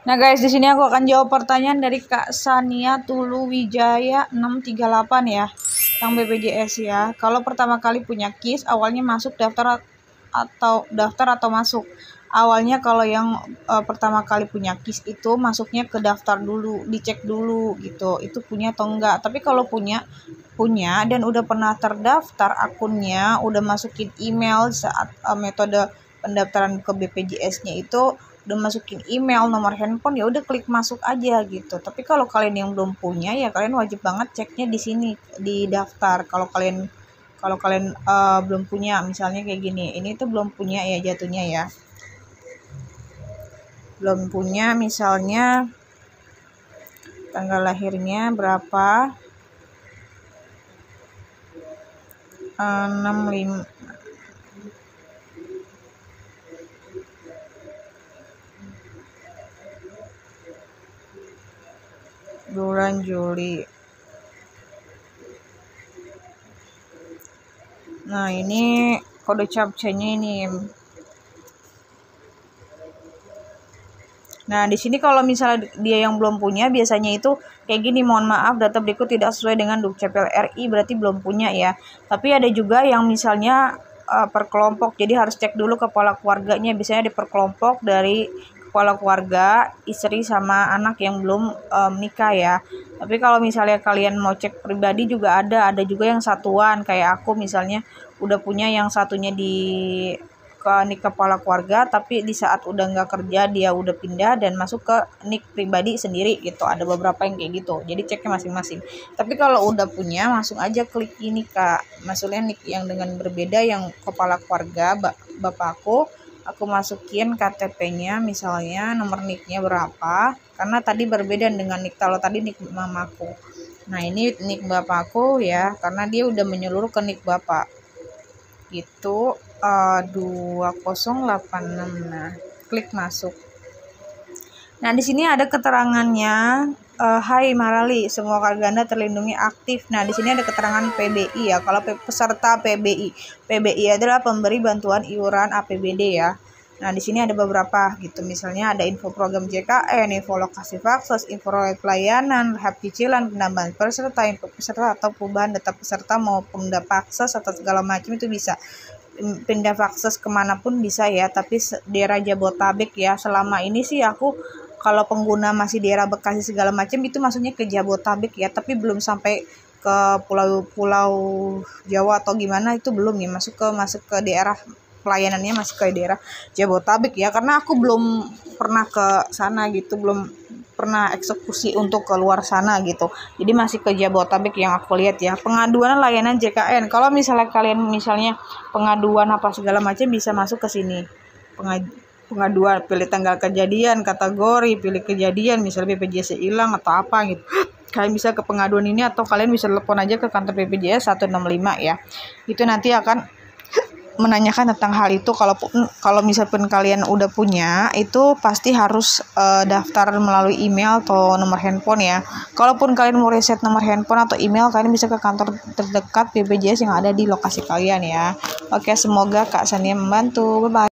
Nah guys, di sini aku akan jawab pertanyaan dari Kak Sania Tulu Wijaya 638 ya, tentang BPJS ya. Kalau pertama kali punya KIS, awalnya masuk daftar atau masuk. Awalnya kalau yang pertama kali punya KIS itu masuknya ke daftar dulu, dicek dulu gitu, itu punya atau enggak. Tapi kalau punya dan udah pernah terdaftar akunnya, udah masukin email saat metode pendaftaran ke BPJS-nya itu udah masukin email, nomor handphone, ya udah klik masuk aja gitu. Tapi kalau kalian yang belum punya ya kalian wajib banget ceknya di sini di daftar. Kalau kalian belum punya, misalnya kayak gini, ini tuh belum punya ya jatuhnya ya. Belum punya, misalnya tanggal lahirnya berapa, 65 bulan Juli. Nah ini kode captcha-nya ini. Nah di sini kalau misalnya dia yang belum punya, biasanya itu kayak gini, mohon maaf data berikut tidak sesuai dengan Dukcapil RI, berarti belum punya ya. Tapi ada juga yang misalnya per kelompok, jadi harus cek dulu kepala keluarganya, biasanya di per kelompok dari kepala keluarga, istri sama anak yang belum menikah ya. Tapi kalau misalnya kalian mau cek pribadi juga ada juga yang satuan, kayak aku misalnya udah punya yang satunya di nik kepala keluarga, tapi di saat udah nggak kerja dia udah pindah dan masuk ke nik pribadi sendiri gitu. Ada beberapa yang kayak gitu, jadi ceknya masing-masing. Tapi kalau udah punya, langsung aja klik ini Kak, maksudnya nik yang dengan berbeda, yang kepala keluarga bapakku, aku masukin KTP-nya, misalnya nomor niknya berapa, karena tadi berbeda dengan nik, kalau tadi nik mamaku. Nah ini nik bapakku ya, karena dia udah menyeluruh ke nik bapak gitu. 2086. Nah, klik masuk. Nah, di sini ada keterangannya. Hai Marali, semua keluarga Anda terlindungi aktif. Nah, di sini ada keterangan PBI ya. Kalau peserta PBI adalah pemberi bantuan iuran APBD ya. Nah, di sini ada beberapa gitu. Misalnya ada info program JKN, info lokasi vaksin, info pelayanan, rehab cicilan, penambahan peserta, info peserta atau perubahan data peserta maupun data akses atau segala macam itu bisa. Pindah akses kemanapun bisa ya, tapi daerah Jabotabek ya. Selama ini sih aku kalau pengguna masih daerah Bekasi segala macam itu maksudnya ke Jabotabek ya, tapi belum sampai ke pulau Jawa atau gimana, itu belum ya, masuk ke daerah pelayanannya masih ke daerah Jabotabek ya, karena aku belum pernah ke sana gitu, belum pernah eksekusi untuk keluar sana gitu, jadi masih ke Jabotabek yang aku lihat ya. Pengaduan layanan JKN, kalau misalnya kalian pengaduan apa segala macam bisa masuk ke sini, pengaduan, pilih tanggal kejadian, kategori, pilih kejadian, misalnya BPJS hilang atau apa gitu, kalian bisa ke pengaduan ini, atau kalian bisa telepon aja ke kantor BPJS 165 ya, itu nanti akan menanyakan tentang hal itu. Kalau misalkan kalian udah punya, itu pasti harus daftar melalui email atau nomor handphone ya. Kalaupun kalian mau reset nomor handphone atau email, kalian bisa ke kantor terdekat BPJS yang ada di lokasi kalian ya. Oke, semoga Kak Sania membantu. Bye bye.